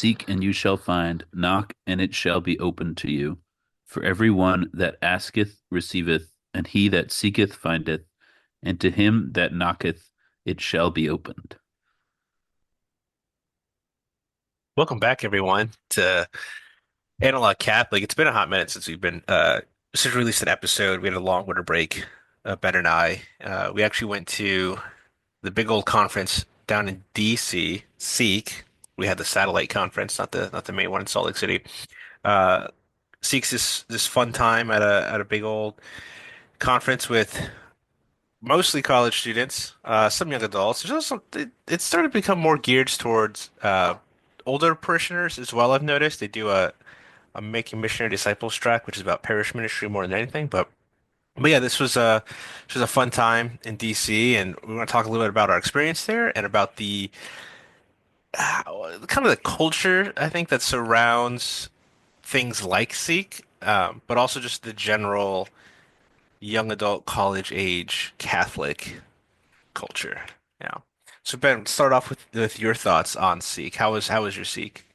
Seek and you shall find, knock and it shall be opened to you. For every one that asketh receiveth, and he that seeketh findeth, and to him that knocketh it shall be opened. Welcome back, everyone, to Analog Catholic. It's been a hot minute since we released an episode. We had a long winter break, Ben and I. We actually went to the big old conference down in DC, Seek. We had the satellite conference, not the main one in Salt Lake City. Uh, Seek's this fun time at a big old conference with mostly college students, some young adults. There's also it started to become more geared towards older parishioners as well. I've noticed they do a Making Missionary Disciples track, which is about parish ministry more than anything. But yeah, this was a fun time in DC, and we want to talk a little bit about our experience there and about the kind of the culture I think that surrounds things like Seek, but also just the general young adult college age Catholic culture. Yeah. So Ben, start off with your thoughts on Seek. How was your Seek?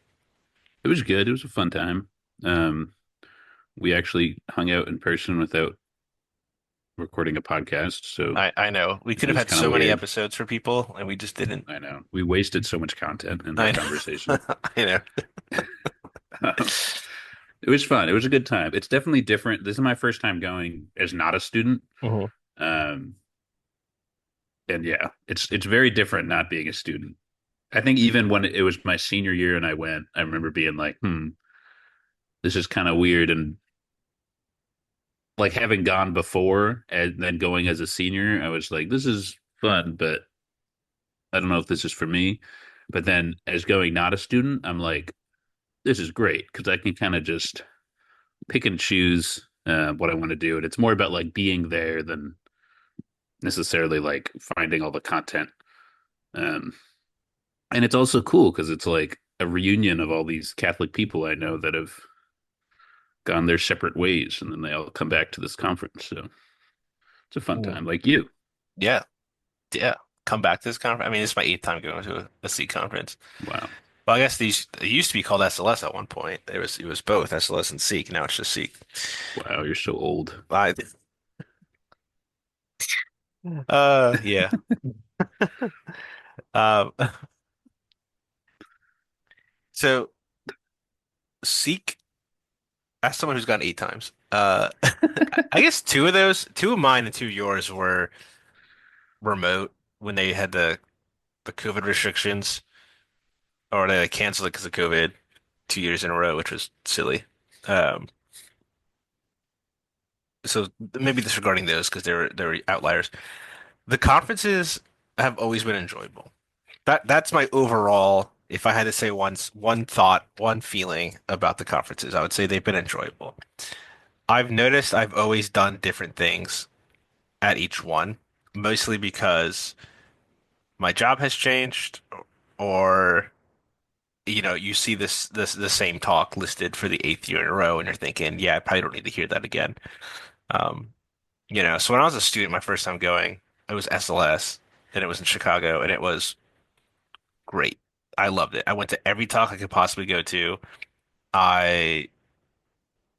It was good. It was a fun time. Um, we actually hung out in person without recording a podcast, so I know we it could have was had kind of so many weird. episodes for people, and we just didn't. I know. We wasted so much content in our I know. conversation. I know. It was fun. It was a good time. It's definitely different. This is my first time going as not a student. Mhm. Um, and yeah, it's very different not being a student. I think even when it was my senior year and I went, I remember being like, this is kind of weird. And like having gone before and then going as a senior, I was like, this is fun, but I don't know if this is for me. But then as going not a student, I'm like, this is great because I can kind of just pick and choose what I want to do. And it's more about like being there than necessarily like finding all the content. Um, and it's also cool because it's like a reunion of all these Catholic people I know that have gone their separate ways, and then they all come back to this conference. So it's a fun Mm. time, like you. Yeah, yeah. Come back to this conference. I mean, this is my eighth time going to a C conference. Wow, Well, I guess these it used to be called SLS at one point. It was both SLS and Seek. Now it's just Seek. wow, you're so old. I yeah. Um, so Seek. As someone who's gone eight times, I guess two of mine and two of yours were remote when they had the COVID restrictions, or they like, canceled it because of COVID 2 years in a row, which was silly. Um, so maybe disregarding those because they were outliers. The conferences have always been enjoyable. That's my overall. If I had to say one thought, one feeling about the conferences, I would say they've been enjoyable. I've noticed I've always done different things at each one, mostly because my job has changed, or you see this the same talk listed for the eighth year in a row, and you're thinking, yeah, I probably don't need to hear that again. Um, so when I was a student, my first time going, it was SLS, and it was in Chicago, and it was great. I loved it. I went to every talk I could possibly go to. I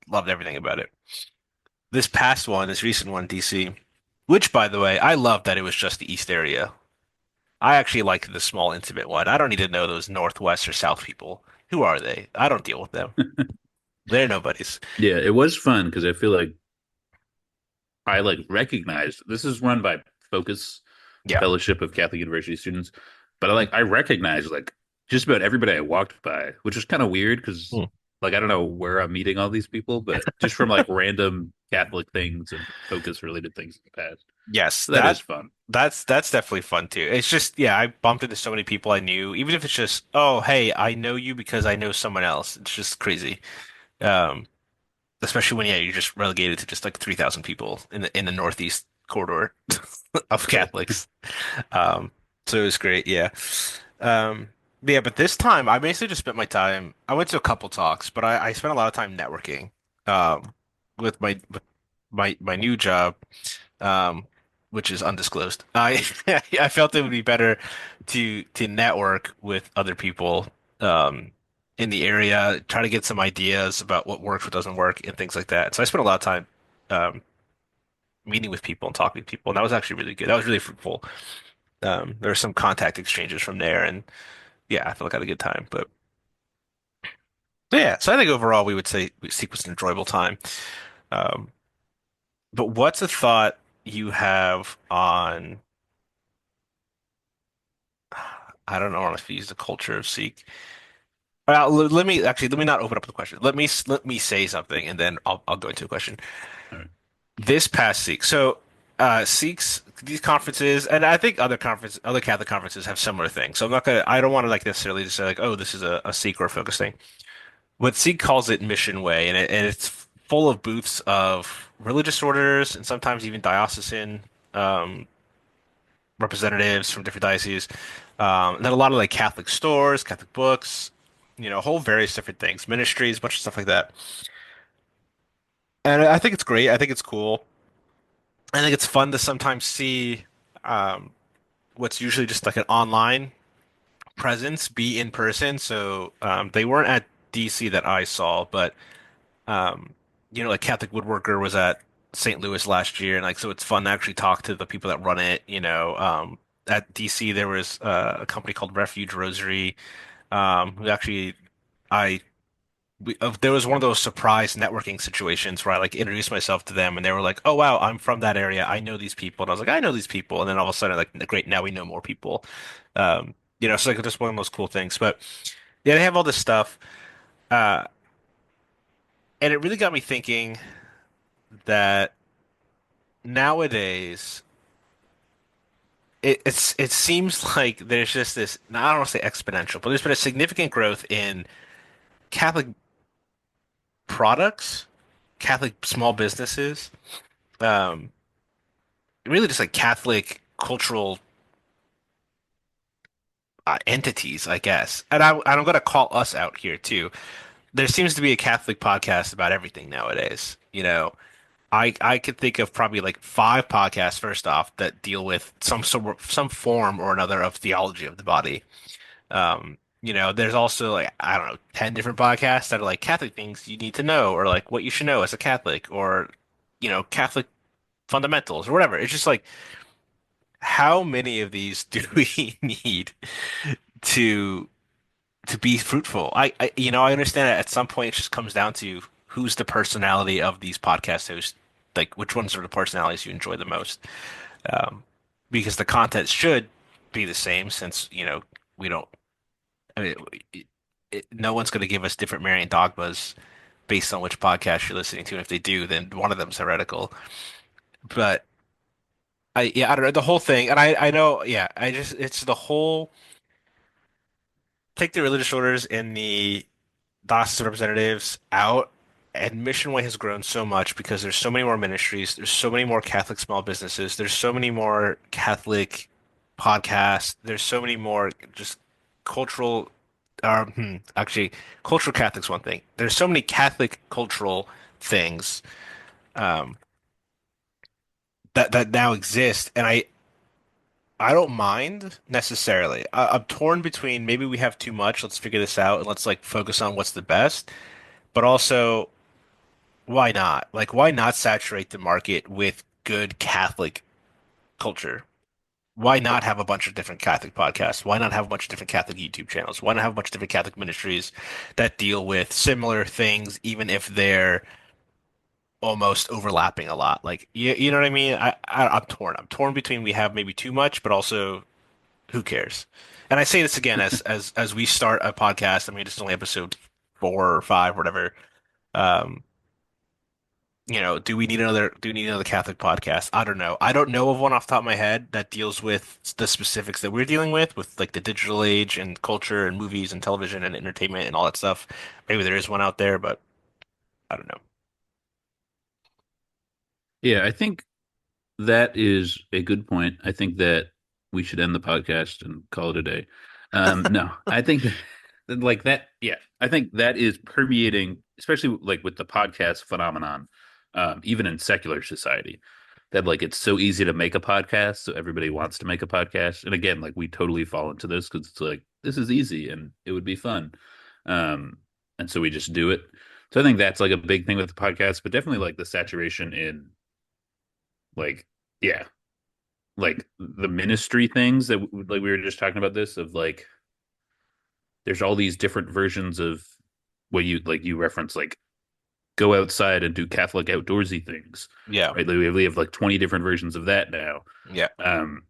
loved everything about it. This past one, this recent one, DC, which by the way, I love that it was just the East area. I actually like the small, intimate one. I don't need to know those Northwest or South people. Who are they? I don't deal with them. They're nobodies. Yeah, it was fun because I feel like I like recognized this is run by Focus Yeah. Fellowship of Catholic University Students, but I recognized like just about everybody I walked by, which was kind of weird because Hmm. like I don't know where I'm meeting all these people, but just from like random Catholic things and Focus related things in the past. Yes, So that is fun. that's definitely fun too. It's just, yeah, I bumped into so many people I knew, even if it's just, oh, hey, I know you because I know someone else. It's just crazy. Um, Especially when, yeah, you're just relegated to just like 3,000 people in the Northeast corridor of Right. Catholics. Um, so it was great, yeah. Um, yeah, but this time I basically just spent my time. I went to a couple talks, but I spent a lot of time networking with my new job, um, which is undisclosed. I I felt it would be better to network with other people, um, in the area, try to get some ideas about what works, what doesn't work, and things like that. So I spent a lot of time um, meeting with people and talking to people, and that was actually really good. That was really fruitful. There were some contact exchanges from there, and yeah, I felt like I had a good time. But yeah, so I think overall we would say Seek was an enjoyable time. Um, but what's a thought you have on, I don't know if you use the culture of Seek. Let me not open up the question. Let me say something, and then I'll go into a question. All right. This past Seek, so Seeks these conferences, and I think other Catholic conferences have similar things. So I don't want to like necessarily just say like, oh, this is a Seek or a focus thing. What Seek calls it Mission Way, and it's full of booths of religious orders and sometimes even diocesan um, representatives from different dioceses. And then a lot of like Catholic stores, Catholic books, a whole various different things, ministries, a bunch of stuff like that. And I think it's great. I think it's cool. I think it's fun to sometimes see um, what's usually just like an online presence be in person. So they weren't at DC that I saw, but um, like Catholic Woodworker was at St. Louis last year, and like so it's fun to actually talk to the people that run it. At DC there was a company called Refuge Rosary, who actually I there was one of those surprise networking situations where I like introduced myself to them and they were like, "Oh wow, I'm from that area. I know these people." And I was like, "I know these people." And then all of a sudden like, "Great, now we know more people." So like just one of those cool things. But yeah, they have all this stuff. Uh, and it really got me thinking that nowadays it seems like there's just this, I don't want to say exponential, but there's been a significant growth in Catholic products, Catholic small businesses, um, really just like Catholic cultural entities, I guess. And I'm going to call us out here too. There seems to be a Catholic podcast about everything nowadays. I could think of probably like five podcasts first off that deal with some form or another of theology of the body. There's also like I don't know, 10 different podcasts that are like Catholic things you need to know or like what you should know as a Catholic or Catholic fundamentals or whatever. It's just like how many of these do we need to to be fruitful? I understand that at some point it just comes down to who's the personality of these podcast hosts, like which ones are the personalities you enjoy the most. Um, because the content should be the same since, we don't, I mean, no one's going to give us different Marian dogmas based on which podcast you're listening to. And if they do, then one of them's heretical. But yeah, I don't know the whole thing. And I know, yeah, it's the whole take the religious orders and the diocesan representatives out. And Mission Way has grown so much because there's so many more ministries, there's so many more Catholic small businesses, there's so many more Catholic podcasts, there's so many more just cultural, actually, cultural Catholic's one thing. There's so many Catholic cultural things um, that now exist, and I don't mind necessarily. I'm torn between maybe we have too much, let's figure this out, and let's like focus on what's the best, but also. Why not? Like, why not saturate the market with good Catholic culture? Why not have a bunch of different Catholic podcasts? Why not have a bunch of different Catholic YouTube channels? Why not have a bunch of different Catholic ministries that deal with similar things, even if they're almost overlapping a lot? Like, you know what I mean? I'm torn. I'm torn between we have maybe too much, but also who cares? And I say this again as we start a podcast. I mean, it's only episode 4 or 5, whatever. Um, do we need another Catholic podcast? I don't know. I don't know of one off the top of my head that deals with the specifics that we're dealing with like the digital age and culture and movies and television and entertainment and all that stuff. Maybe there is one out there, but I don't know. Yeah, I think that is a good point. I think that we should end the podcast and call it a day. No, I think that, like that, yeah, I think that is permeating, especially like with the podcast phenomenon, even in secular society, that like it's so easy to make a podcast, so everybody wants to make a podcast. And again, like we totally fall into this because it's like this is easy and it would be fun. Um, and so we just do it. So I think that's like a big thing with the podcast, but definitely like the saturation in like, yeah, like the ministry things that like we were just talking about this of like there's all these different versions of what you reference like go outside and do Catholic outdoorsy things, Yeah. right? Like we have like 20 different versions of that now. Yeah. Um,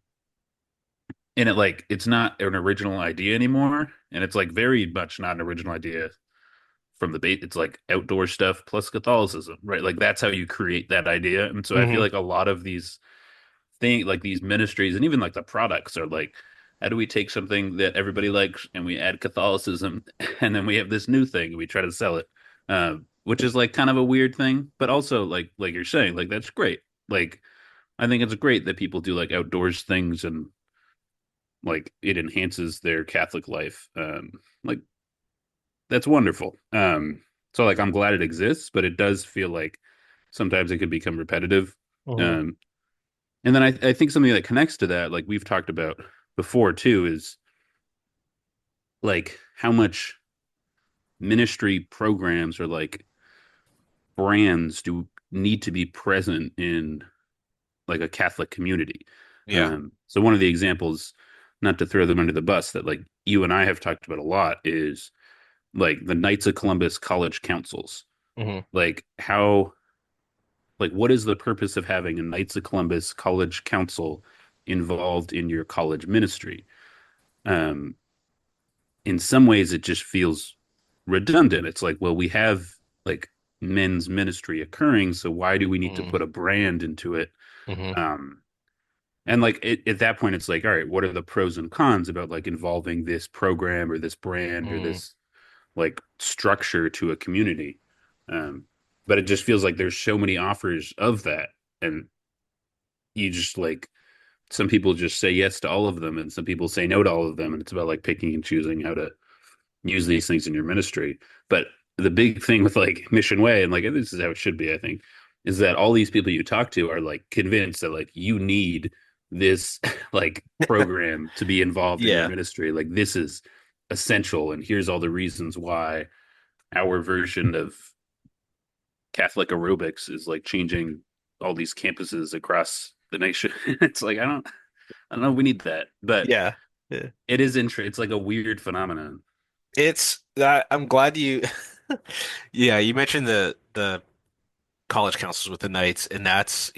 and it's not an original idea anymore, and it's like very much not an original idea from the bait. It's like outdoor stuff plus Catholicism, right? Like that's how you create that idea. And so I feel Hmm. like a lot of these like these ministries and even like the products are like, how do we take something that everybody likes and we add Catholicism and then we have this new thing and we try to sell it, which is like kind of a weird thing, but also like you're saying, like that's great. Like I think it's great that people do like outdoors things and like it enhances their Catholic life. Like that's wonderful. So like I'm glad it exists, but it does feel like sometimes it could become repetitive. Hmm. Um, and then I think something that connects to that, like we've talked about before too, is like how much ministry programs or like brands do need to be present in like a Catholic community. Yeah. So one of the examples, not to throw them under the bus, that like you and I have talked about a lot is like the Knights of Columbus College Councils. Hmm. Like how like what is the purpose of having a Knights of Columbus College Council involved in your college ministry? Um, in some ways it just feels redundant. It's like, well, we have like men's ministry occurring, so why do we need to Hmm. put a brand into it? Hmm. Um, and like at that point, it's like, all right, what are the pros and cons about like involving this program or this brand or Hmm. this like structure to a community? Um, but it just feels like there's so many offers of that, and you just like some people just say yes to all of them, and some people say no to all of them, and it's about like picking and choosing how to use these things in your ministry. But the big thing with like Mission Way, and like this is how it should be, I think, is that all these people you talk to are like convinced that like you need this like program to be involved in your Yeah. ministry. Like this is essential, and here's all the reasons why our version of Catholic aerobics is like changing all these campuses across the nation. It's like I don't know if we need that, but Yeah. Yeah. it is interesting. It's like a weird phenomenon. It's that I'm glad you yeah, you mentioned the college councils with the Knights, and that's,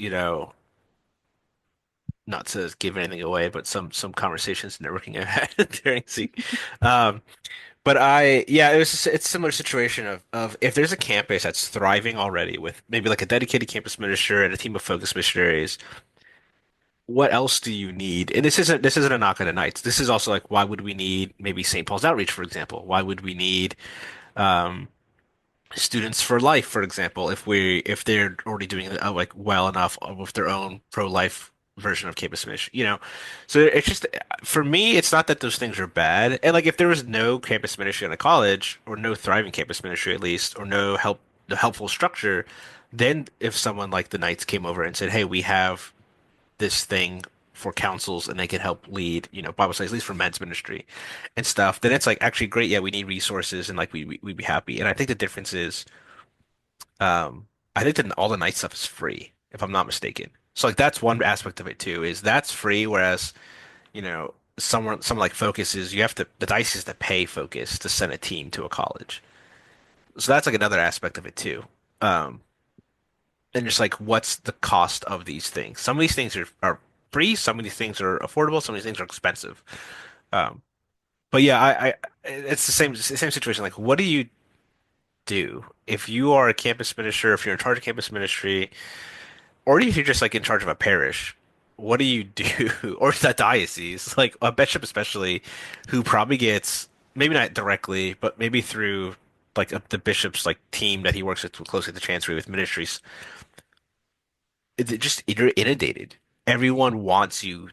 not to give anything away, but some conversations networking I had during Zeke. Um, but it's a similar situation of if there's a campus that's thriving already with maybe like a dedicated campus minister and a team of focus missionaries, what else do you need? And this isn't a knock on the Knights. This is also like why would we need maybe St. Paul's Outreach, for example? Why would we need um Students for Life, for example, if they're already doing it like well enough with their own pro-life version of campus ministry, So it's just for me, it's not that those things are bad. And like if there was no campus ministry in a college, or no thriving campus ministry at least, or no helpful structure, then if someone like the Knights came over and said, "Hey, we have this thing for councils and they can help lead, Bible studies, at least for men's ministry and stuff," then it's like actually great. Yeah, we need resources and like we'd be happy. And I think the difference is, um, I think that all the night stuff is free, if I'm not mistaken. So like that's one aspect of it too, is that's free, whereas, someone like Focus is you have to the diocese is to pay Focus to send a team to a college. So that's like another aspect of it too. Um, and just like what's the cost of these things? Some of these things are free, some of these things are affordable, some of these things are expensive. Um, but yeah, I it's the same situation. Like, what do you do if you are a campus minister, if you're in charge of campus ministry, or if you're just like in charge of a parish? What do you do? Or that diocese, like a bishop especially, who probably gets maybe not directly, but maybe through like the bishop's like team that he works with closely at the chancery with ministries. You're inundated. Everyone wants you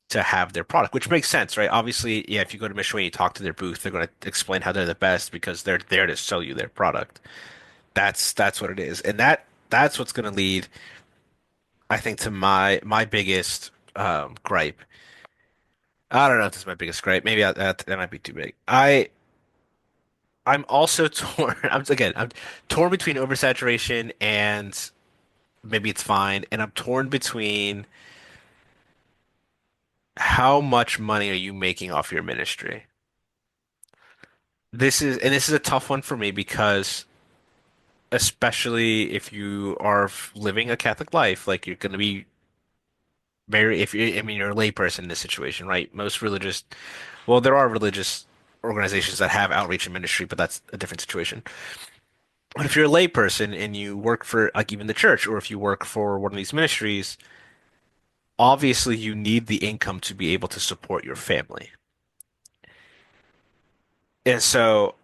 to have their product, which makes sense, right? Obviously, yeah, if you go to Mission and you talk to their booth, they're going to explain how they're the best because they're there to sell you their product. That's what it is, and that's what's going to lead, I think, to my biggest gripe. I don't know if this is my biggest gripe. Maybe that might be too big. I'm also torn. I'm torn between oversaturation and maybe it's fine, and I'm torn between how much money are you making off your ministry? This is a tough one for me because especially if you are living a Catholic life, like you're going to be very, if you, I mean, you're a layperson in this situation, right? Most religious, well, there are religious organizations that have outreach and ministry, but that's a different situation. But if you're a layperson and you work for like even the church, or if you work for one of these ministries, obviously you need the income to be able to support your family. And so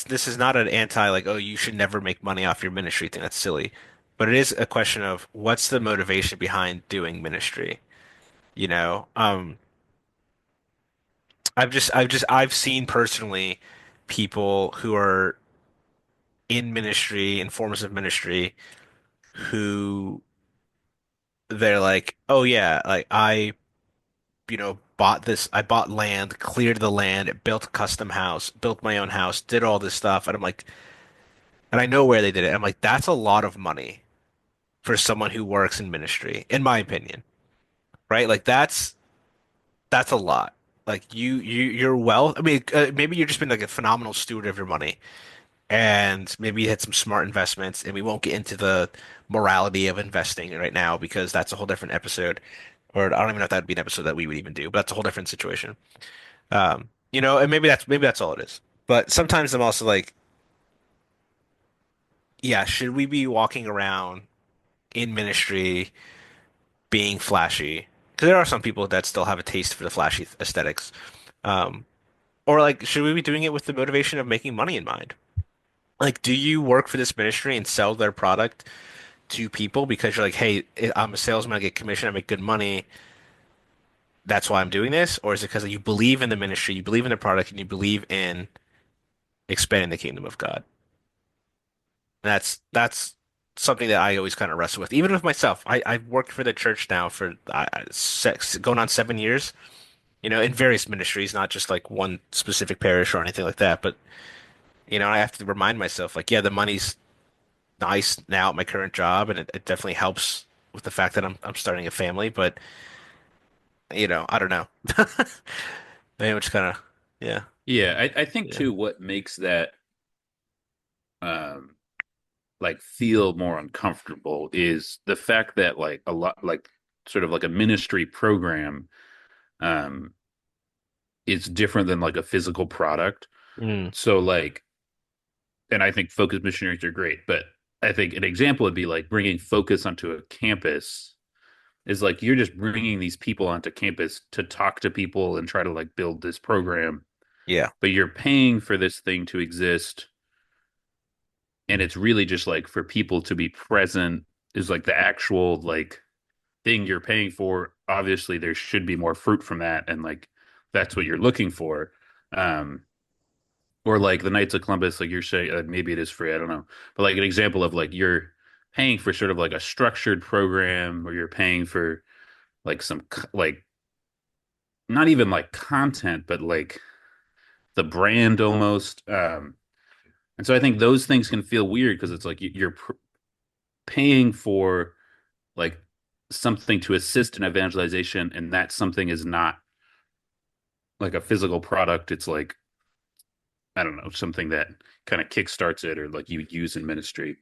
this is not an anti like, oh, you should never make money off your ministry thing. That's silly. But it is a question of what's the motivation behind doing ministry? You know, I've seen personally people who are in ministry, in forms of ministry, who they're like, oh yeah, like I bought land, cleared the land, built a custom house, built my own house, did all this stuff. And I'm like, and I know where they did it. I'm like, that's a lot of money for someone who works in ministry, in my opinion, right? Like that's a lot. Like you're well. I mean, maybe you're just been like a phenomenal steward of your money, and maybe you had some smart investments. And we won't get into the morality of investing right now because that's a whole different episode. Or I don't even know if that'd be an episode that we would even do, but that's a whole different situation. And maybe that's all it is. But sometimes I'm also like, yeah, should we be walking around in ministry being flashy? Because there are some people that still have a taste for the flashy aesthetics. Um, or like, should we be doing it with the motivation of making money in mind? Like, do you work for this ministry and sell their product to people because you're like, hey, I'm a salesman, I get commission, I make good money. That's why I'm doing this? Or is it because you believe in the ministry, you believe in the product, and you believe in expanding the kingdom of God? And that's something that I always kind of wrestle with, even with myself. I've worked for the church now for going on 7 years, in various ministries, not just like one specific parish or anything like that. But I have to remind myself, like, yeah, the money's nice now at my current job, and it definitely helps with the fact that I'm starting a family. But I don't know. Maybe I'm just kind of, yeah, Yeah, I think yeah, too what makes that um like feel more uncomfortable is the fact that like a lot like sort of like a ministry program um is different than like a physical product. mm, So like, and I think focus missionaries are great, but I think an example would be like bringing focus onto a campus is like you're just bringing these people onto campus to talk to people and try to like build this program, yeah, but you're paying for this thing to exist, and it's really just like for people to be present is like the actual like thing you're paying for. Obviously there should be more fruit from that, and like that's what you're looking for. um or like the Knights of Columbus, like you're saying, maybe it is free, I don't know, but like an example of like you're paying for sort of like a structured program, or you're paying for like some like not even like content, but like the brand almost. And so I think those things can feel weird because it's like you're paying for like something to assist in evangelization, and that something is not like a physical product. It's like, I don't know, something that kind of kickstarts it or like you use in ministry.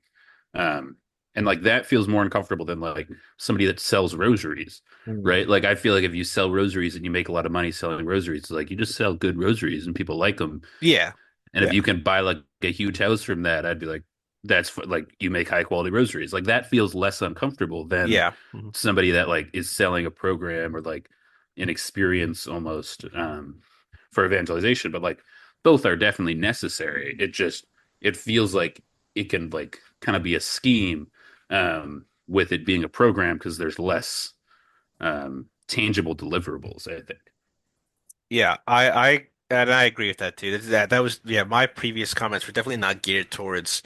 Um, and like that feels more uncomfortable than like somebody that sells rosaries, mm, right? Like I feel like if you sell rosaries and you make a lot of money selling rosaries, it's like you just sell good rosaries and people like them. yeah, And if yeah, you can buy like a huge house from that, I'd be like, like you make high quality rosaries. Like that feels less uncomfortable than yeah, mhm, somebody that like is selling a program or like an experience almost for evangelization. But like both are definitely necessary. It feels like it can like kind of be a scheme with it being a program because there's less tangible deliverables, I think. yeah. I agree with that too. That was, yeah. My previous comments were definitely not geared towards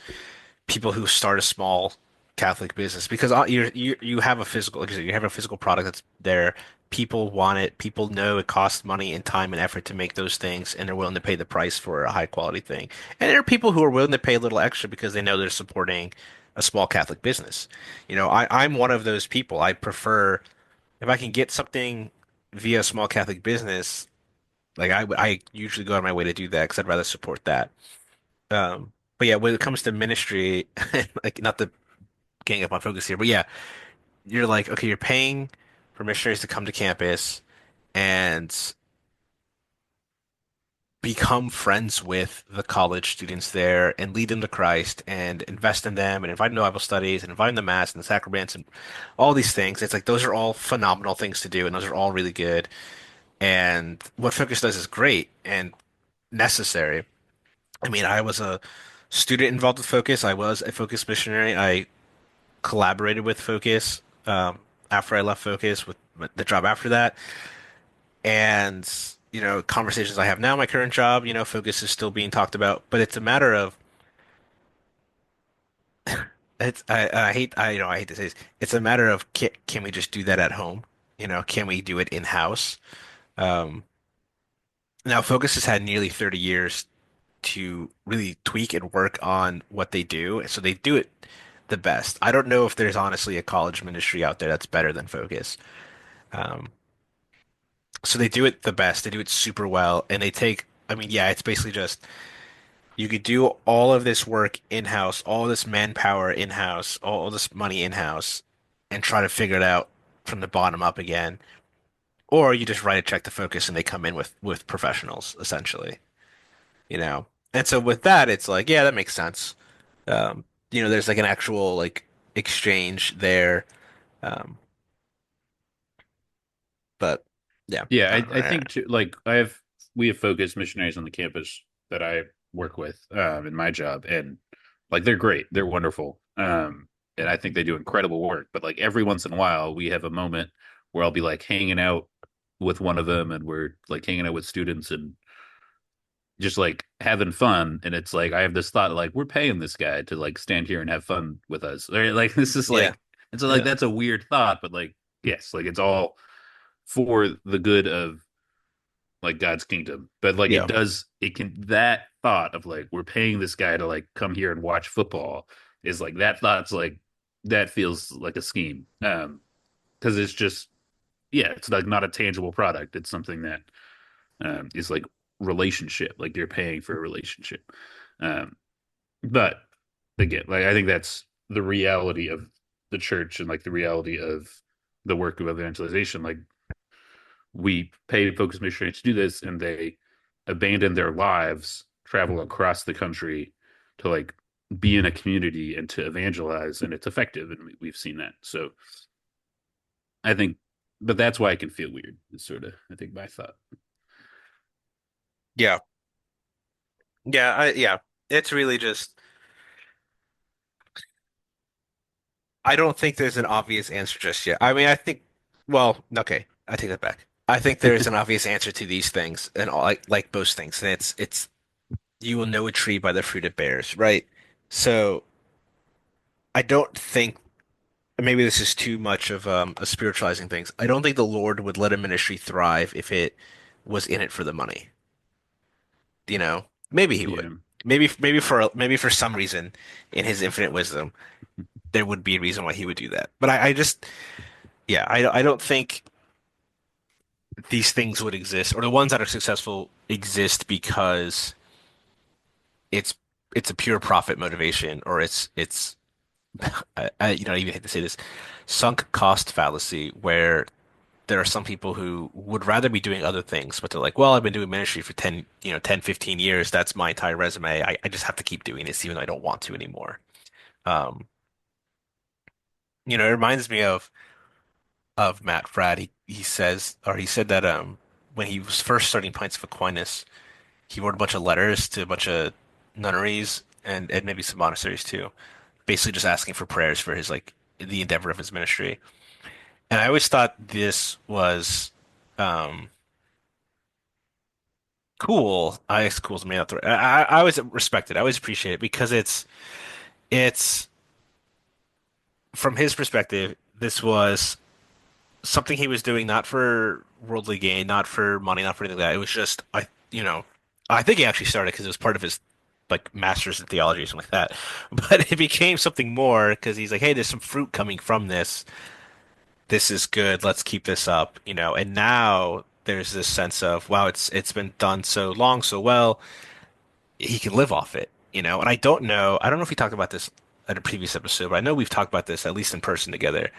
people who start a small. Catholic business because you have a physical, like you said, you have a physical product that's there. People want it. People know it costs money and time and effort to make those things, and they're willing to pay the price for a high quality thing. And there are people who are willing to pay a little extra because they know they're supporting a small Catholic business. I'm one of those people. I prefer if I can get something via a small Catholic business, like I usually go out of my way to do that because I'd rather support that. But yeah, when it comes to ministry, like not to gang up on focus here, but yeah, you're like, okay, you're paying for missionaries to come to campus and become friends with the college students there and lead them to Christ and invest in them and invite them to Bible studies and invite them to Mass and the sacraments and all these things. It's like those are all phenomenal things to do and those are all really good. And what Focus does is great and necessary. I mean, I was a student involved with Focus. I was a Focus missionary. I collaborated with Focus after I left Focus with the job after that. And, conversations I have now, my current job, Focus is still being talked about, but it's a matter of I hate to say this. It's a matter of can we just do that at home? Can we do it in-house? Um, Now Focus has had nearly 30 years to really tweak and work on what they do, so they do it the best. I don't know if there's honestly a college ministry out there that's better than Focus. Um, so they do it the best. They do it super well, and they take. I mean, yeah, it's basically just you could do all of this work in-house, all this manpower in-house, all this money in-house, and try to figure it out from the bottom up again. Or you just write a check to Focus and they come in with professionals, essentially, you know. And so with that, it's like, yeah, that makes sense. There's like an actual like exchange there. Um, but yeah, Yeah, I don't I know. think too, like we have focused missionaries on the campus that I work with in my job, and like they're great, they're wonderful, and I think they do incredible work. But like every once in a while, we have a moment where I'll be like hanging out with one of them, and we're like hanging out with students and just like having fun. And it's like I have this thought like we're paying this guy to like stand here and have fun with us. Right? Like this is Yeah, like it's like yeah, that's a weird thought, but like yes, like it's all for the good of like God's kingdom. But like yeah, it can that thought of like we're paying this guy to like come here and watch football is like that thought's like that feels like a scheme. Because it's just yeah, it's like not a tangible product. It's something that is like relationship, like you're paying for a relationship. Um but again, like I think that's the reality of the church and like the reality of the work of evangelization. Like we pay focus missionaries to do this and they abandon their lives, travel across the country to like be in a community and to evangelize, and it's effective, and we've seen that. So I think, but that's why it can feel weird. Is sort of I think my thought. yeah, yeah. It's really just I don't think there's an obvious answer just yet. I mean, I think, well, okay, I take that back. I think there is an obvious answer to these things, and like most things, and it's you will know a tree by the fruit it bears, right? So I don't think maybe this is too much of a spiritualizing things. I don't think the Lord would let a ministry thrive if it was in it for the money. Maybe he would. Yeah, Maybe for some reason in his infinite wisdom, there would be a reason why he would do that. But I just, yeah, I don't think these things would exist, or the ones that are successful exist because it's it's a pure profit motivation, or it's I even hate to say this, sunk cost fallacy, where there are some people who would rather be doing other things, but they're like, well, I've been doing ministry for 10, 15 years. That's my entire resume. I just have to keep doing this even though I don't want to anymore. Um, it reminds me of Matt Fradd. He says, or he said that when he was first starting Pints of Aquinas, he wrote a bunch of letters to a bunch of nunneries and maybe some monasteries too, basically just asking for prayers for his like the endeavor of his ministry. And I always thought this was um cool. I guess cool is made up the I always respect it. I always appreciate it because it's from his perspective, this was something he was doing not for worldly gain, not for money, not for anything like that. It was just I think he actually started because it was part of his like master's in theology or something like that. But it became something more because he's like, hey, there's some fruit coming from this. This is good. Let's keep this up, And now there's this sense of, wow, it's been done so long, so well, he can live off it. And I don't know if we talked about this at a previous episode, but I know we've talked about this at least in person together.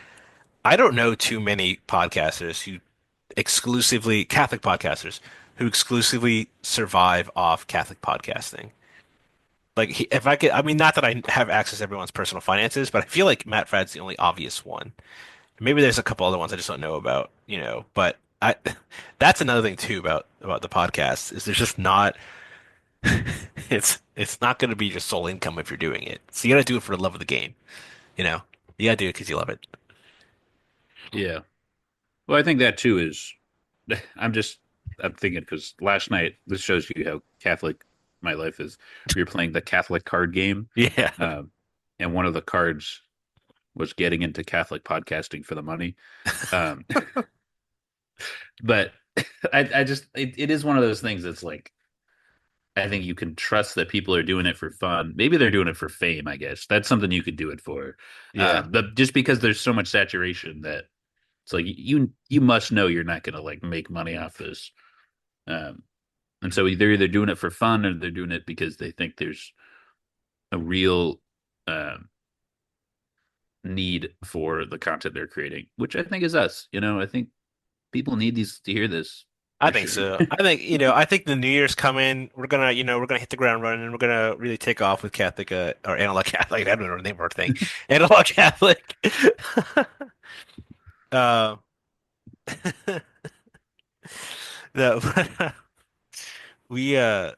I don't know too many podcasters who exclusively Catholic podcasters who exclusively survive off Catholic podcasting. Like if I could, I mean, not that I have access to everyone's personal finances, but I feel like Matt Fradd's the only obvious one. Maybe there's a couple other ones I just don't know about. But I, that's another thing too about the podcast is there's just not, it's not going to be your sole income if you're doing it. So you got to do it for the love of the game, you know. You got to do it because you love it. Yeah. Well, I think that too is I'm thinking because last night this shows you how Catholic my life is. We were playing the Catholic card game, Yeah. um, and one of the cards was getting into Catholic podcasting for the money. Um, but I just it is one of those things that's like I think you can trust that people are doing it for fun. Maybe they're doing it for fame, I guess. That's something you could do it for. Yeah. But just because there's so much saturation that it's like you must know you're not going to like make money off this. Um, and so they're either doing it for fun or they're doing it because they think there's a real um, need for the content they're creating, which I think is us. I think people need these to hear this I for think sure. so. I think the New Year's coming. We're gonna hit the ground running. We're gonna really take off with Catholic, or analog Catholic. I don't know the name of our thing. Analog Catholic. Uh, no, we, oh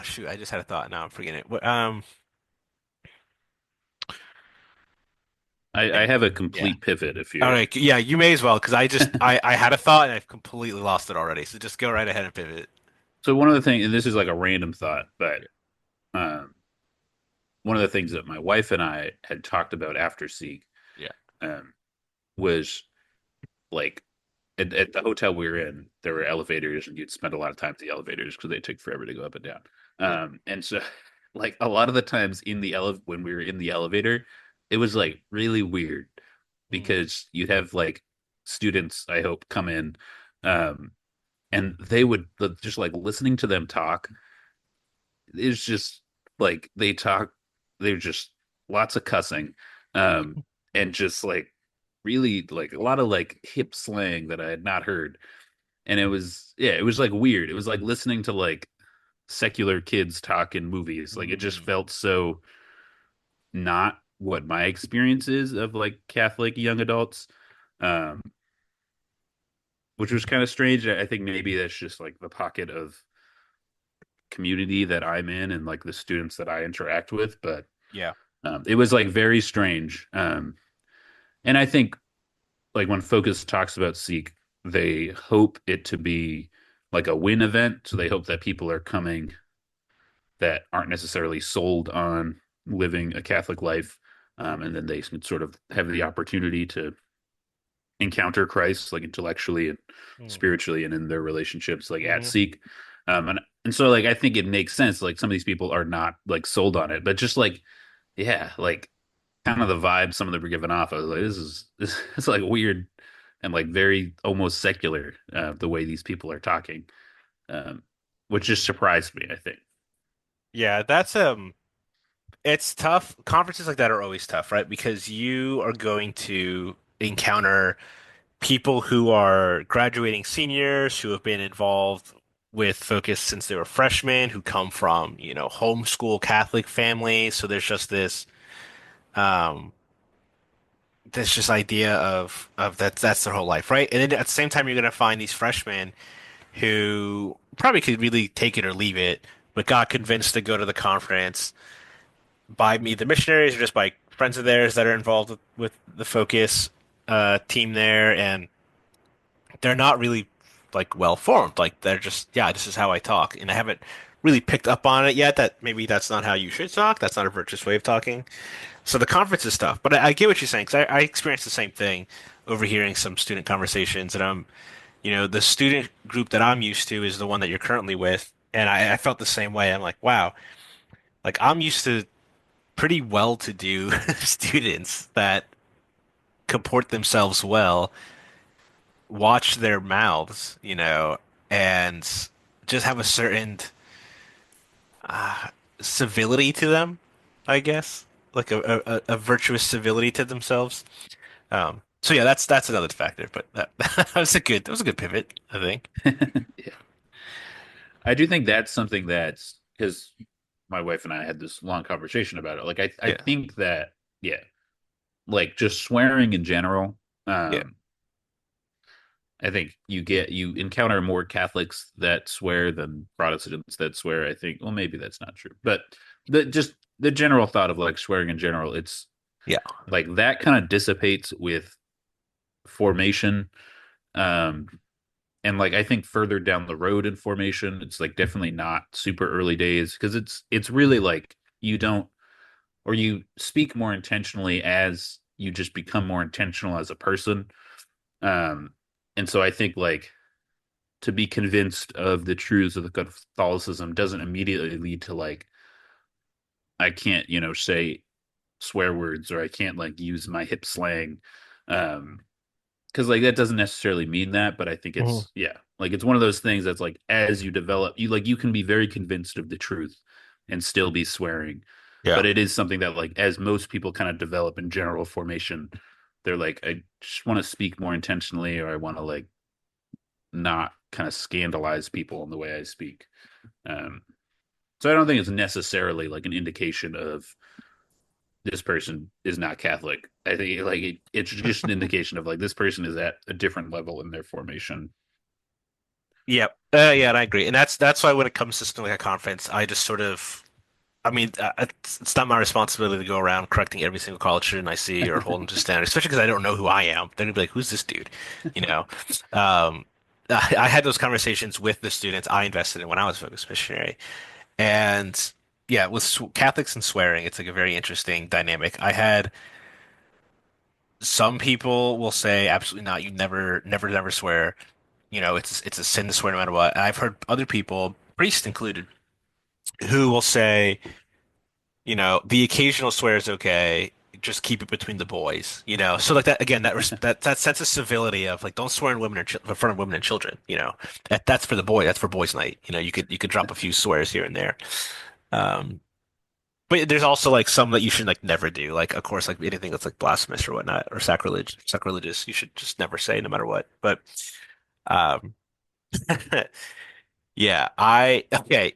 shoot, I just had a thought. Now I'm forgetting it. I have a Yeah. complete pivot if All you're. right. Yeah, you may as well, because I had a thought and I've completely lost it already. So just go right ahead and pivot. So one of the things, and this is like a random thought, but um, one of the things that my wife and I had talked about after Seek Yeah. um, was like at the hotel we were in, there were elevators, and you'd spend a lot of time at the elevators because they took forever to go up and down. Yeah. And so, like a lot of the times in the when we were in the elevator, it was like really weird Mm. because you'd have like students, I hope, come in, um, and they would just like listening to them talk. It's just like they talk. They're just lots of cussing, um, and just like really like a lot of like hip slang that I had not heard. And it was like weird. It was like listening to like secular kids talk in movies. Like it just Mm. felt so not what my experience is of like Catholic young adults, um, which was kind of strange. I think maybe that's just like the pocket of community that I'm in and like the students that I interact with. But Yeah. it was like very strange. And I think like when Focus talks about Seek, they hope it to be like a win event. So they hope that people are coming that aren't necessarily sold on living a Catholic life. And then they can sort of have the opportunity to encounter Christ, like intellectually and Mm. spiritually, and in their relationships, like at Hmm. Seek. And so like I think it makes sense. Like some of these people are not like sold on it, but just like yeah, like kind of the vibe some of them were giving off. I was like, this is like weird and like very almost secular the way these people are talking, um, which just surprised me. I think. Yeah, it's tough. Conferences like that are always tough, right? Because you are going to encounter people who are graduating seniors who have been involved with Focus since they were freshmen, who come from, homeschool Catholic families. So um, there's just idea of that's their whole life, right? And then at the same time, you're going to find these freshmen who probably could really take it or leave it, but got convinced to go to the conference by me, the missionaries, or just by friends of theirs that are involved with the Focus team there, and they're not really like well formed. Like they're just, yeah, this is how I talk, and I haven't. really picked up on it yet that maybe that's not how you should talk. That's not a virtuous way of talking. So the conference is tough, but I get what you're saying because I experienced the same thing overhearing some student conversations, and the student group that I'm used to is the one that you're currently with, and I felt the same way. I'm like, wow, like I'm used to pretty well-to-do students that comport themselves well, watch their mouths, and just have a certain civility to them, I guess, like a virtuous civility to themselves. So yeah, that's another factor, but that, that was a good pivot, I think. Yeah. I do think that's something that's because my wife and I had this long conversation about it. Like I Yeah, think that yeah, like just swearing in general. yeah, Um, I think you encounter more Catholics that swear than Protestants that swear. I think well maybe that's not true, but the general thought of like swearing in general, it's yeah. like that kind of dissipates with formation. Um, and like I think further down the road in formation, it's like definitely not super early days because it's really like you don't or you speak more intentionally as you just become more intentional as a person. Um, and so I think like to be convinced of the truths of the Catholicism doesn't immediately lead to like I can't, say swear words or I can't like use my hip slang. Um, because like that doesn't necessarily mean that, but I think Mhm. it's yeah, like it's one of those things that's like as you develop, you can be very convinced of the truth and still be swearing, Yeah. but it is something that like as most people kind of develop in general formation, they're like I just want to speak more intentionally or I want to like not kind of scandalize people in the way I speak. Um, so I don't think it's necessarily like an indication of this person is not Catholic. I think like it's just an indication of like this person is at a different level in their formation. Yeah. Yeah, and I agree. And that's why when it comes to something like a conference, I just sort of I mean, it's not my responsibility to go around correcting every single college student I see or holding them to standard, especially because I don't know who I am. They're gonna be like, "Who's this dude?" You know. Um, I had those conversations with the students I invested in when I was a focused missionary, and yeah, with Catholics and swearing, it's like a very interesting dynamic. I had some people will say, "Absolutely not. You never, never, never swear." It's a sin to swear no matter what. And I've heard other people, priests included, who will say, the occasional swear is okay. Just keep it between the boys, So like that again, that sense of civility of like don't swear in in front of women and children, That's for the boy. That's for boys' night. You could drop a few swears here and there. Um, but there's also like some that you should like never do. Like of course, like anything that's like blasphemous or whatnot or sacrilegious, you should just never say no matter what. But um, yeah, I okay.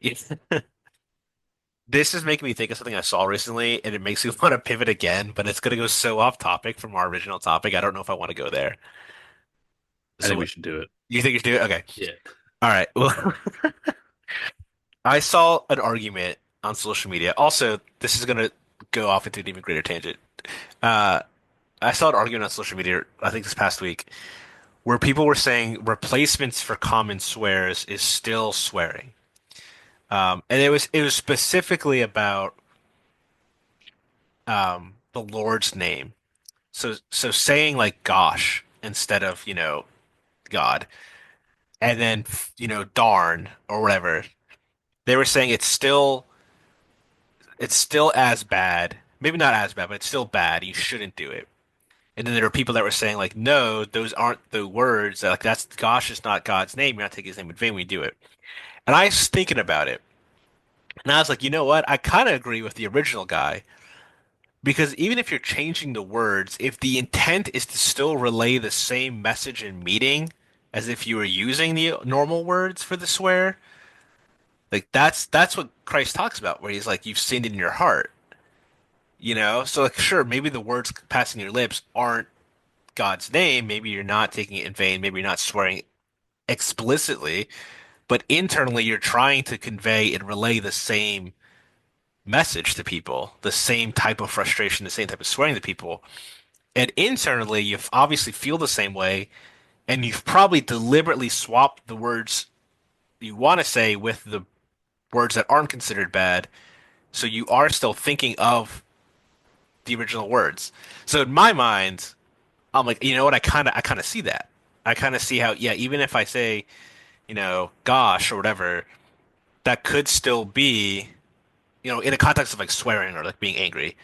This is making me think of something I saw recently, and it makes me want to pivot again, but it's going to go so off topic from our original topic. I don't know if I want to go there. I So think we what? should do it. You think you should do it? Okay. Yeah. All right. Well, I saw an argument on social media. Also, this is going to go off into an even greater tangent. Uh, I saw an argument on social media, I think this past week, where people were saying replacements for common swears is still swearing. And it was specifically about the Lord's name. So saying like gosh instead of, God, and then, darn or whatever. They were saying it's still as bad. Maybe not as bad, but it's still bad. You shouldn't do it. And then there were people that were saying like, no, those aren't the words. Like that's gosh is not God's name. You're not taking his name in vain when you do it. And I was thinking about it, and I was like, you know what? I kind of agree with the original guy because even if you're changing the words, if the intent is to still relay the same message and meaning as if you were using the normal words for the swear, like that's what Christ talks about, where he's like, you've sinned in your heart, So like, sure, maybe the words passing your lips aren't God's name. Maybe you're not taking it in vain. Maybe you're not swearing explicitly, but internally you're trying to convey and relay the same message to people, the same type of frustration, the same type of swearing to people. And internally, you obviously feel the same way, and you've probably deliberately swapped the words you want to say with the words that aren't considered bad. So you are still thinking of the original words. So in my mind, I'm like, you know what? I kind of see that. I kind of see how, yeah, even if I say, gosh or whatever, that could still be, in a context of like swearing or like being angry.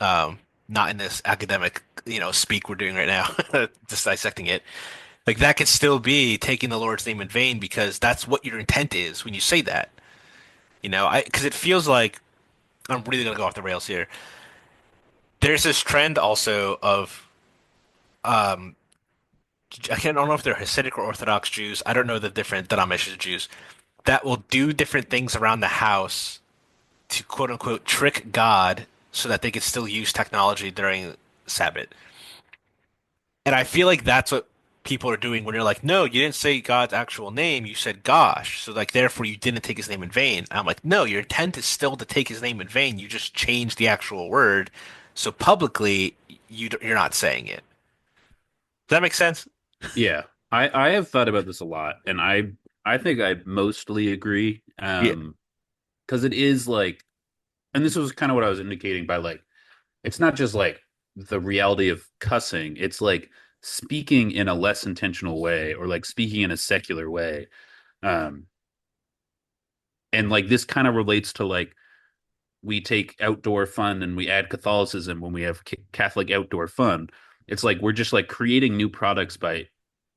Um, Not in this academic, speak we're doing right now, just dissecting it. Like that could still be taking the Lord's name in vain because that's what your intent is when you say that. Because it feels like I'm really gonna go off the rails here. There's this trend also of I don't know if they're Hasidic or Orthodox Jews. I don't know the different denominations of Jews that will do different things around the house to quote unquote trick God so that they could still use technology during Sabbath. And I feel like that's what people are doing when you're like, no, you didn't say God's actual name, you said gosh. So like therefore you didn't take his name in vain. And I'm like, no, your intent is still to take his name in vain. You just changed the actual word. So publicly you're not saying it. Does that make sense? Yeah. I have thought about this a lot, and I think I mostly agree. Yeah. Because it is like, and this was kind of what I was indicating by like, it's not just like the reality of cussing, it's like speaking in a less intentional way or like speaking in a secular way. Um, and like this kind of relates to like we take outdoor fun and we add Catholicism when we have Catholic outdoor fun. It's like we're just like creating new products by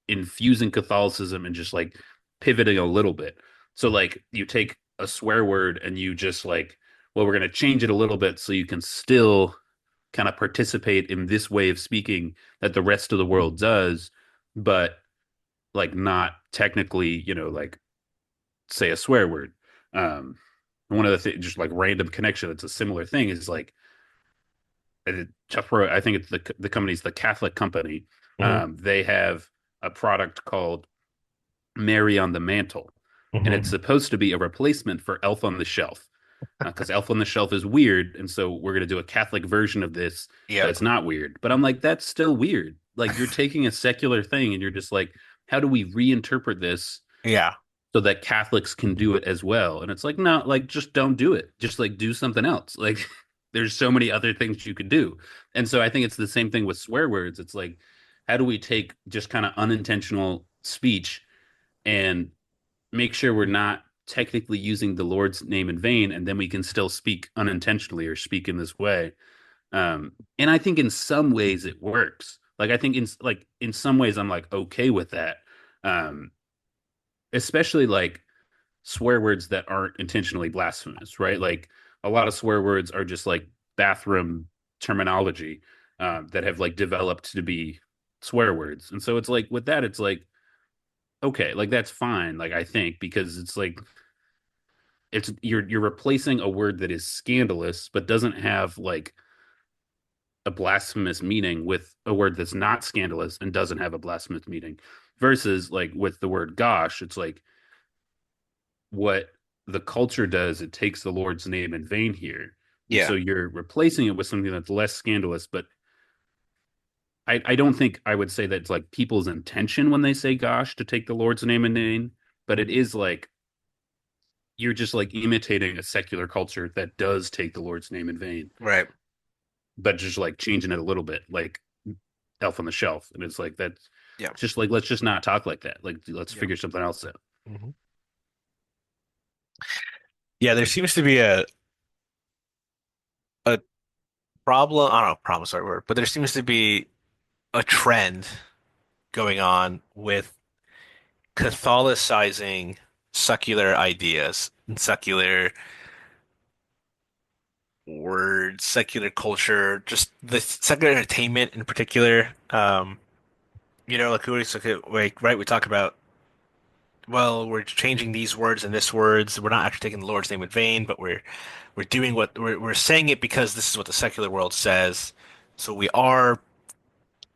infusing Catholicism and just like pivoting a little bit. So like you take a swear word and you just like, well, we're going to change it a little bit so you can still kind of participate in this way of speaking that the rest of the world does, but like not technically, like say a swear word. Um, One of the things, just like random connection, that's a similar thing is like I think it's the company's the Catholic company. Hmm. They have a product called Mary on the Mantle, and it's Hmm. supposed to be a replacement for Elf on the Shelf because Elf on the Shelf is weird, and so we're going to do a Catholic version of this Yep. that's not weird. But I'm like, that's still weird. Like you're taking a secular thing and you're just like, how do we reinterpret this Yeah. so that Catholics can do it as well? And it's like, no, like just don't do it. Just like do something else. Like there's so many other things you could do. And so I think it's the same thing with swear words. It's like, how do we take just kind of unintentional speech and make sure we're not technically using the Lord's name in vain, and then we can still speak unintentionally or speak in this way. And I think in some ways it works. Like I think in some ways I'm like okay with that. Um, Especially like swear words that aren't intentionally blasphemous, right? Like a lot of swear words are just like bathroom terminology that have like developed to be swear words. And so it's like with that, it's like, okay, like that's fine, like I think, because it's like it's you're replacing a word that is scandalous but doesn't have like a blasphemous meaning with a word that's not scandalous and doesn't have a blasphemous meaning versus like with the word gosh, it's like what the culture does, it takes the Lord's name in vain here. And Yeah. so you're replacing it with something that's less scandalous, but I don't think I would say that it's like people's intention when they say gosh to take the Lord's name in vain, but it is like you're just like imitating a secular culture that does take the Lord's name in vain, Right. but just like changing it a little bit, like Elf on the Shelf. And it's like that's Yeah. just like let's just not talk like that. Like let's Yeah. figure something else out. Hmm. Yeah, there seems to be a problem. I don't know, problem is the right word, but there seems to be a trend going on with Catholicizing secular ideas and secular words, secular culture, just the secular entertainment in particular. Like we always look at, like, right, we talk about, well, we're changing these words and this words. We're not actually taking the Lord's name in vain, but we're doing what we're saying it because this is what the secular world says. So we are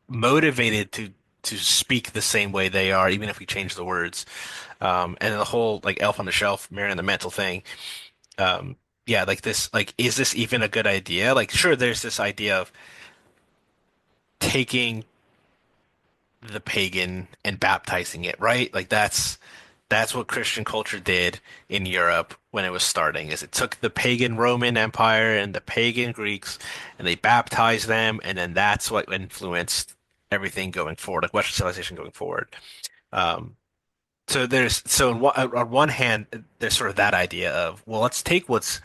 motivated to speak the same way they are, even if we change the words. And the whole like elf on the shelf, Mary on the mantle thing. Um, yeah, like this, like, is this even a good idea? Like, sure, there's this idea of taking the pagan and baptizing it, right? Like That's what Christian culture did in Europe when it was starting, is it took the pagan Roman Empire and the pagan Greeks and they baptized them, and then that's what influenced everything going forward, like Western civilization going forward. Um, so on one hand, there's sort of that idea of, well, let's take what's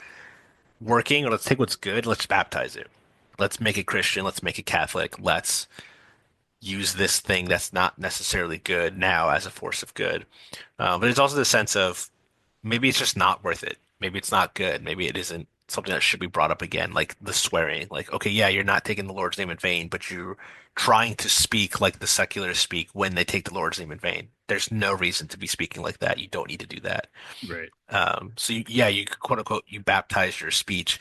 working or let's take what's good, let's baptize it. Let's make it Christian, let's make it Catholic, let's use this thing that's not necessarily good now as a force of good. But there's also the sense of maybe it's just not worth it. Maybe it's not good. Maybe it isn't something that should be brought up again, like the swearing. Like, okay, yeah, you're not taking the Lord's name in vain, but you're trying to speak like the seculars speak when they take the Lord's name in vain. There's no reason to be speaking like that. You don't need to do that. Right. Yeah, you quote unquote you baptize your speech,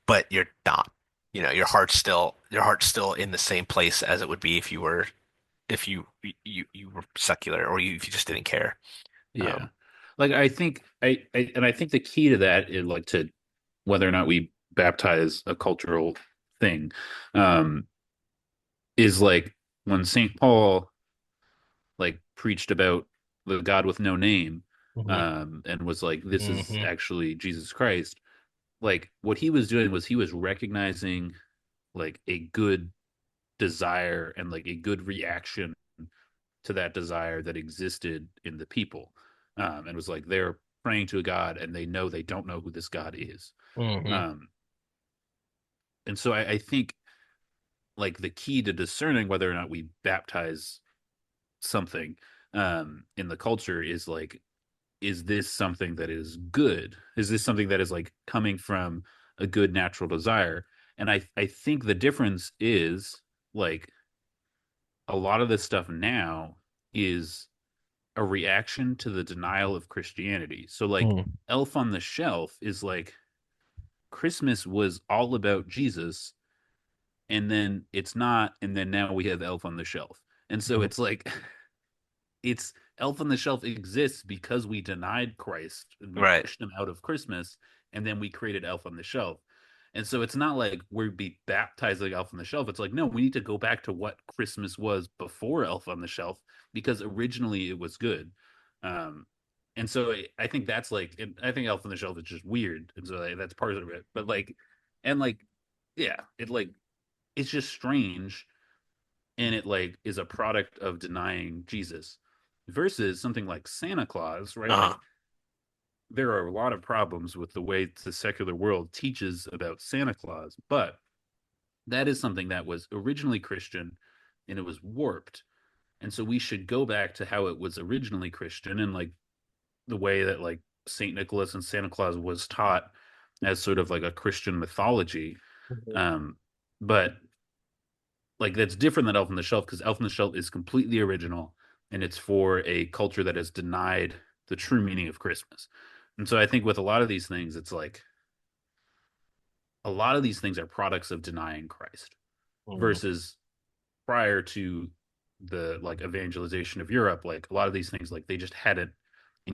but you're not. Your heart's still in the same place as it would be if you were secular or if you just didn't care. Yeah. Um, Like I think the key to that is like to whether or not we baptize a cultural thing, um, is like when St. Paul like preached about the God with no name, mhm, and was like, this is mhm, actually Jesus Christ. Like what he was doing was he was recognizing like a good desire and like a good reaction to that desire that existed in the people, and was like they're praying to a God and they know they don't know who this God is. mhm, um, and so I think like the key to discerning whether or not we baptize something, in the culture is like, is this something that is good? Is this something that is like coming from a good natural desire? And I think the difference is like a lot of this stuff now is a reaction to the denial of Christianity. So like mhm, Elf on the Shelf is like Christmas was all about Jesus, and then it's not, and then now we have Elf on the Shelf. And so mhm. it's like it's Elf on the Shelf exists because we denied Christ and we Right. pushed him out of Christmas, and then we created Elf on the Shelf. And so it's not like we're be baptizing Elf on the Shelf. It's like, no, we need to go back to what Christmas was before Elf on the Shelf, because originally it was good. Um, and so I think that's like, and I think Elf on the Shelf is just weird, and so like, that's part of it. But like, and like, yeah, it like it's just strange, and it like is a product of denying Jesus versus something like Santa Claus, right? Uh-huh. Like there are a lot of problems with the way the secular world teaches about Santa Claus, but that is something that was originally Christian and it was warped. And so we should go back to how it was originally Christian, and like the way that like Saint Nicholas and Santa Claus was taught as sort of like a Christian mythology. Mhm. Um, but like that's different than Elf on the Shelf, because Elf on the Shelf is completely original and it's for a culture that has denied the true meaning of Christmas. And so I think with a lot of these things, it's like a lot of these things are products of denying Christ Mhm. versus prior to the like evangelization of Europe, like a lot of these things, like they just hadn't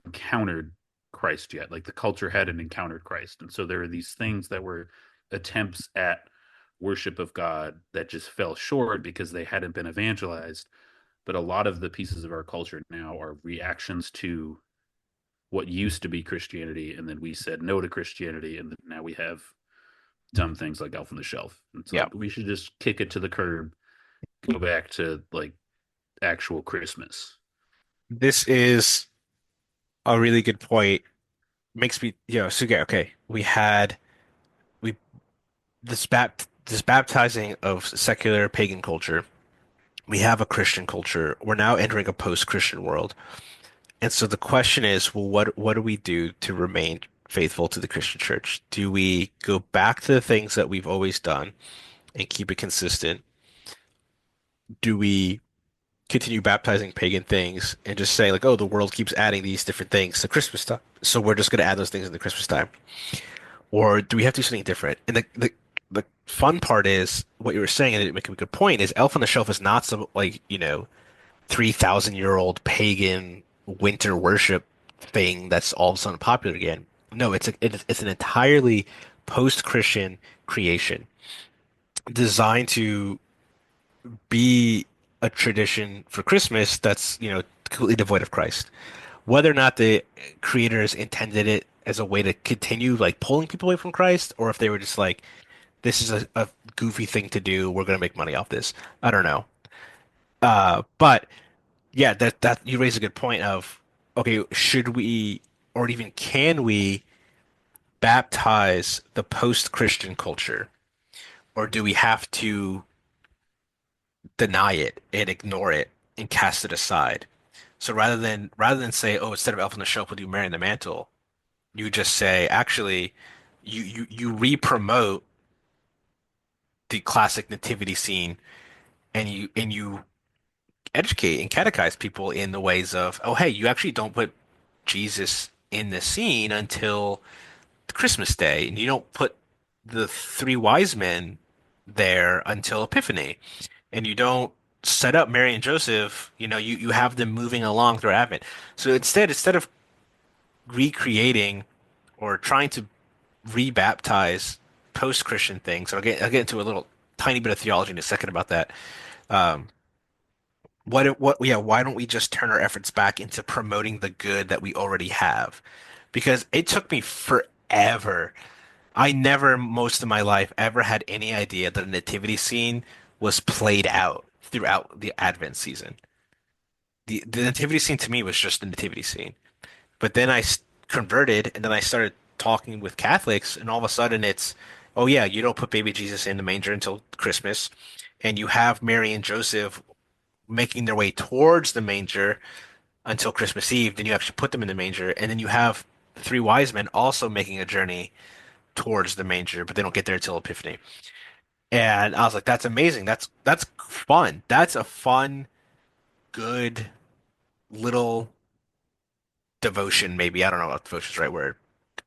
encountered Christ yet. Like the culture hadn't encountered Christ. And so there are these things that were attempts at worship of God that just fell short because they hadn't been evangelized. But a lot of the pieces of our culture now are reactions to what used to be Christianity, and then we said no to Christianity, and then now we have dumb things like Elf on the Shelf. It's Yeah. like we should just kick it to the curb, go back to like actual Christmas. This is a really good point. Makes me, so yeah, okay. We this baptizing of secular pagan culture. We have a Christian culture. We're now entering a post-Christian world. And so the question is, well, what do we do to remain faithful to the Christian church? Do we go back to the things that we've always done and keep it consistent? Do we continue baptizing pagan things and just say like, oh, the world keeps adding these different things to Christmas time, so we're just going to add those things in the Christmas time? Or do we have to do something different? And the fun part is what you were saying, and it make a good point, is Elf on the Shelf is not some like, 3,000-year-old pagan winter worship thing that's all of a sudden popular again. No, it's an entirely post-Christian creation designed to be a tradition for Christmas that's, completely devoid of Christ. whether or not the creators intended it as a way to continue like pulling people away from Christ, or if they were just like, this is a goofy thing to do. We're gonna make money off this. I don't know. But yeah, that you raise a good point of, okay, should we or even can we baptize the post-Christian culture, or do we have to deny it and ignore it and cast it aside? So rather than say, oh, instead of Elf on the Shelf, we'll do Mary in the Mantle, you just say, actually, you re-promote the classic nativity scene, and you educate and catechize people in the ways of, oh, hey, you actually don't put Jesus in the scene until Christmas Day, and you don't put the three wise men there until Epiphany, and you don't set up Mary and Joseph, you have them moving along through Advent. So instead of recreating or trying to rebaptize post-Christian things, I'll get into a little tiny bit of theology in a second about that. Um, yeah, why don't we just turn our efforts back into promoting the good that we already have? Because it took me forever. I never, most of my life, ever had any idea that a nativity scene was played out throughout the Advent season. The nativity scene to me was just the nativity scene. But then converted, and then I started talking with Catholics, and all of a sudden it's, oh yeah, you don't put baby Jesus in the manger until Christmas, and you have Mary and Joseph making their way towards the manger until Christmas Eve. Then you actually put them in the manger, and then you have the three wise men also making a journey towards the manger, but they don't get there until Epiphany. And I was like, that's amazing. That's fun. That's a fun, good little devotion, maybe. I don't know if devotion is the right word,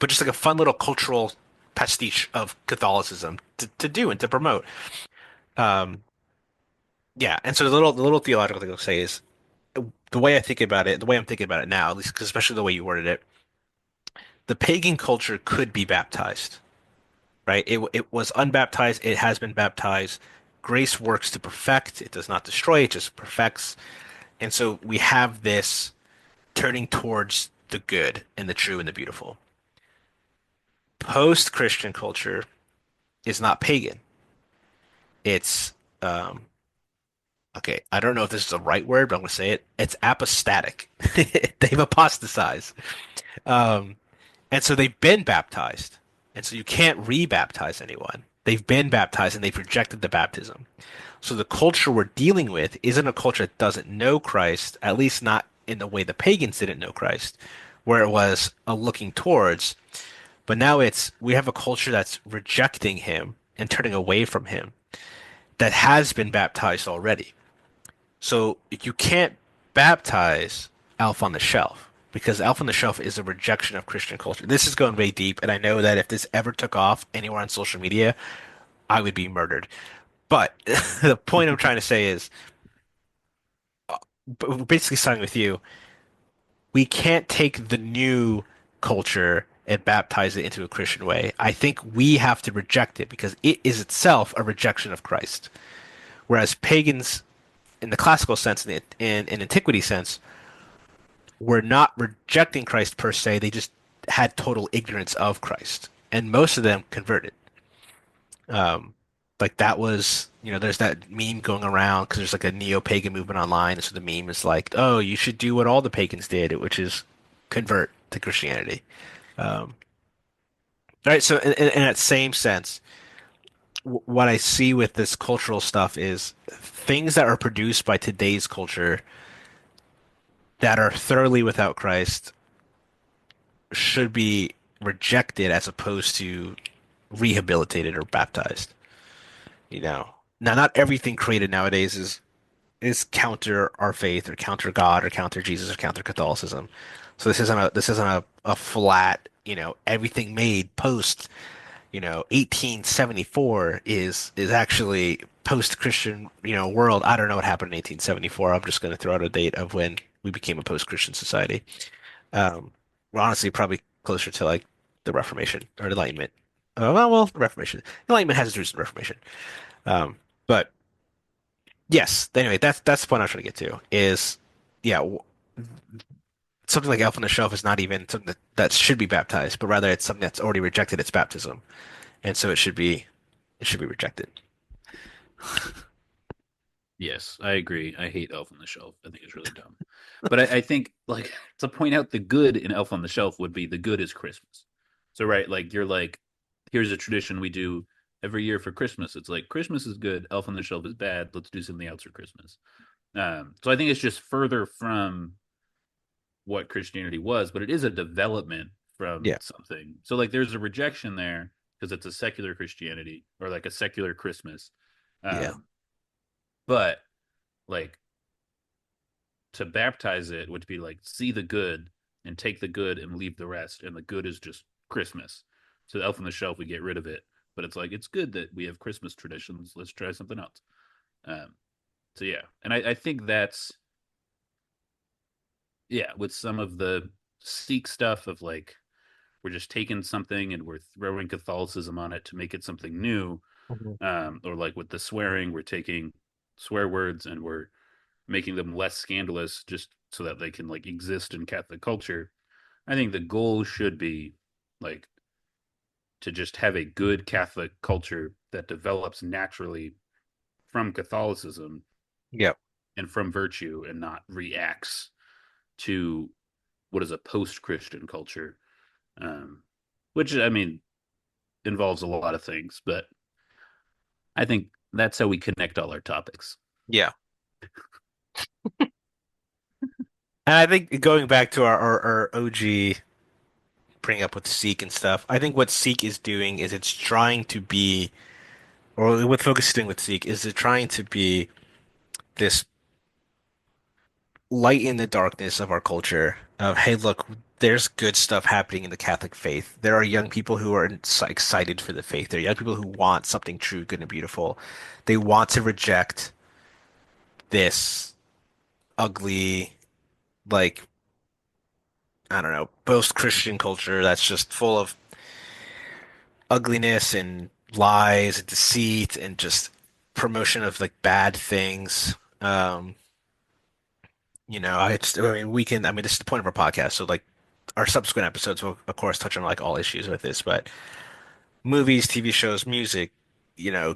but just like a fun little cultural pastiche of Catholicism to do and to promote. Um, yeah, and so the little theological thing I'll say is the way I think about it, the way I'm thinking about it now, at least 'cause especially the way you worded it, the pagan culture could be baptized, right? It was unbaptized, it has been baptized. Grace works to perfect, it does not destroy, it just perfects. And so we have this turning towards the good and the true and the beautiful. Post-Christian culture is not pagan. It's okay, I don't know if this is the right word, but I'm gonna say it. It's apostatic. They've apostatized. Um, and so they've been baptized. And so you can't re-baptize anyone. They've been baptized and they've rejected the baptism. So the culture we're dealing with isn't a culture that doesn't know Christ, at least not in the way the pagans didn't know Christ, where it was a looking towards. But now we have a culture that's rejecting him and turning away from him that has been baptized already. So you can't baptize Elf on the Shelf because Elf on the Shelf is a rejection of Christian culture. This is going way deep, and I know that if this ever took off anywhere on social media, I would be murdered. But the point I'm trying to say is, basically siding with you, we can't take the new culture and baptize it into a Christian way. I think we have to reject it because it is itself a rejection of Christ. Whereas pagans, in the classical sense, in antiquity sense, were not rejecting Christ per se. They just had total ignorance of Christ, and most of them converted. Um, like that was, there's that meme going around because there's like a neo-pagan movement online. And so the meme is like, oh, you should do what all the pagans did, which is convert to Christianity. Um, right. So in that same sense, what I see with this cultural stuff is things that are produced by today's culture that are thoroughly without Christ should be rejected as opposed to rehabilitated or baptized. You know, now not everything created nowadays is counter our faith or counter God or counter Jesus or counter Catholicism. So this isn't a flat, everything made post, 1874 is actually post-Christian, world. I don't know what happened in 1874. I'm just going to throw out a date of when we became a post-Christian society. We're honestly probably closer to like the Reformation or the Enlightenment. The Reformation. Enlightenment has its roots in Reformation. But yes, anyway, that's the point I was trying to get to is, yeah, something like Elf on the Shelf is not even something that should be baptized, but rather it's something that's already rejected its baptism, and so it should be rejected. Yes, I agree. I hate Elf on the Shelf. I think it's really dumb. But I think like to point out the good in Elf on the Shelf would be the good is Christmas. So right, like you're like, here's a tradition we do every year for Christmas. It's like Christmas is good, Elf on the Shelf is bad. Let's do something else for Christmas. So I think it's just further from what Christianity was, but it is a development from Yeah, something. So like there's a rejection there because it's a secular Christianity or like a secular Christmas. yeah, Um, but like to baptize it would be like see the good and take the good and leave the rest, and the good is just Christmas. So the Elf on the Shelf, we get rid of it, but it's like it's good that we have Christmas traditions. Let's try something else. Um, so yeah, and I think that's yeah with some of the Sikh stuff of like we're just taking something and we're throwing Catholicism on it to make it something new. Mhm. Or like with the swearing, we're taking swear words and we're making them less scandalous just so that they can like exist in Catholic culture. I think the goal should be like to just have a good Catholic culture that develops naturally from Catholicism yeah, and from virtue and not reacts to what is a post-Christian culture, um, which I mean involves a lot of things, but I think that's how we connect all our topics. yeah. And I think going back to our OG bring up with Seek and stuff, I think what Seek is doing is it's trying to be, or what Focus is doing with Seek is it's trying to be this light in the darkness of our culture of, hey, look, there's good stuff happening in the Catholic faith. There are young people who are excited for the faith. There are young people who want something true, good, and beautiful. They want to reject this ugly, like, I don't know, post-Christian culture that's just full of ugliness and lies and deceit and just promotion of like bad things. I mean, I mean, this is the point of our podcast. So like our subsequent episodes will of course touch on like all issues with this, but movies, TV shows, music,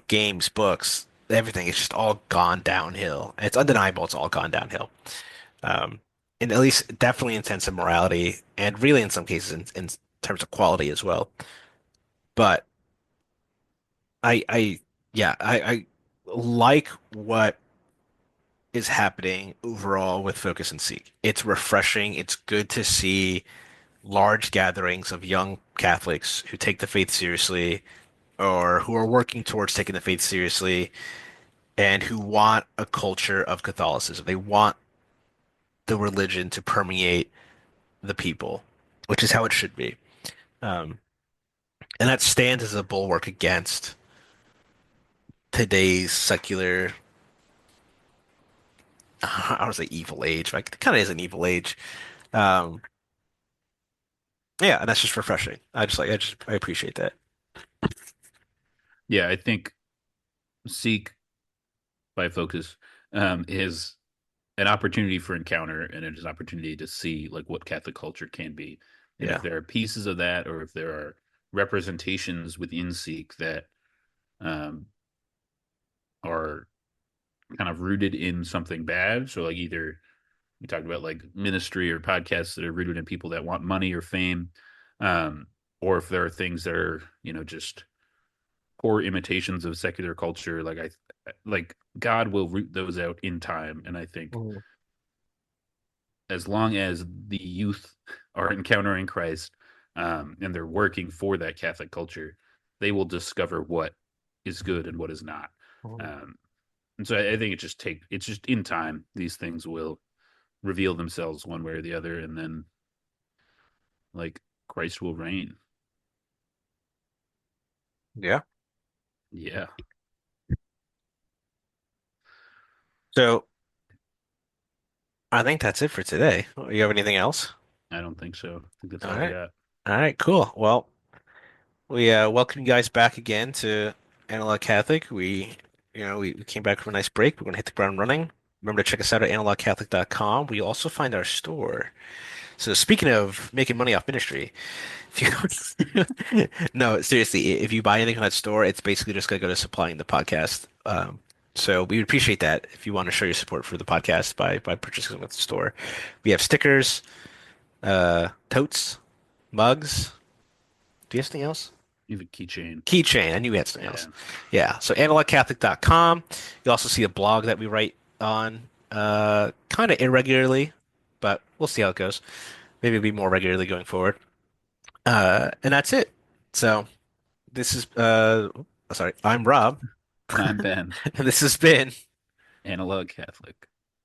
games, books, everything, it's just all gone downhill. It's undeniable it's all gone downhill. Um, and at least definitely in sense of morality and really in some cases in terms of quality as well. But I yeah, I like what is happening overall with Focus and Seek. It's refreshing. It's good to see large gatherings of young Catholics who take the faith seriously or who are working towards taking the faith seriously and who want a culture of Catholicism. They want the religion to permeate the people, which is how it should be. Um, and that stands as a bulwark against today's secular, I don't say evil age, like it kind of is an evil age. Um, yeah, and that's just refreshing. I appreciate that. Yeah, I think Seek by Focus is an opportunity for encounter and it is an opportunity to see like what Catholic culture can be. And if Yeah. there are pieces of that or if there are representations within Sikh that um, are kind of rooted in something bad, so like either we talked about like ministry or podcasts that are rooted in people that want money or fame, um, or if there are things that are, just poor imitations of secular culture, like God will root those out in time. And I think Mhm. as long as the youth are encountering Christ, and they're working for that Catholic culture, they will discover what is good and what is not. Mhm. Um, and so I think it's just in time these things will reveal themselves one way or the other, and then like Christ will reign. Yeah. Yeah, So I think that's it for today. You have anything else? I don't think so. I think that's All all I right. got. All right, cool. Well, we welcome you guys back again to Analog Catholic. We came back from a nice break. We're gonna hit the ground running. Remember to check us out at analogcatholic.com. We also find our store. So speaking of making money off ministry, if you no, seriously, if you buy anything on that store, it's basically just gonna go to supplying the podcast. So we would appreciate that if you want to show your support for the podcast by purchasing with the store. We have stickers, totes, mugs. Do you have something else? Even keychain. Keychain. I knew we had something else. Yeah. Yeah. So analogcatholic.com. You'll also see a blog that we write on kind of irregularly, but we'll see how it goes. Maybe it'll be more regularly going forward. And that's it. So this is sorry, I'm Rob, I'm Ben, and this has been analog Catholic.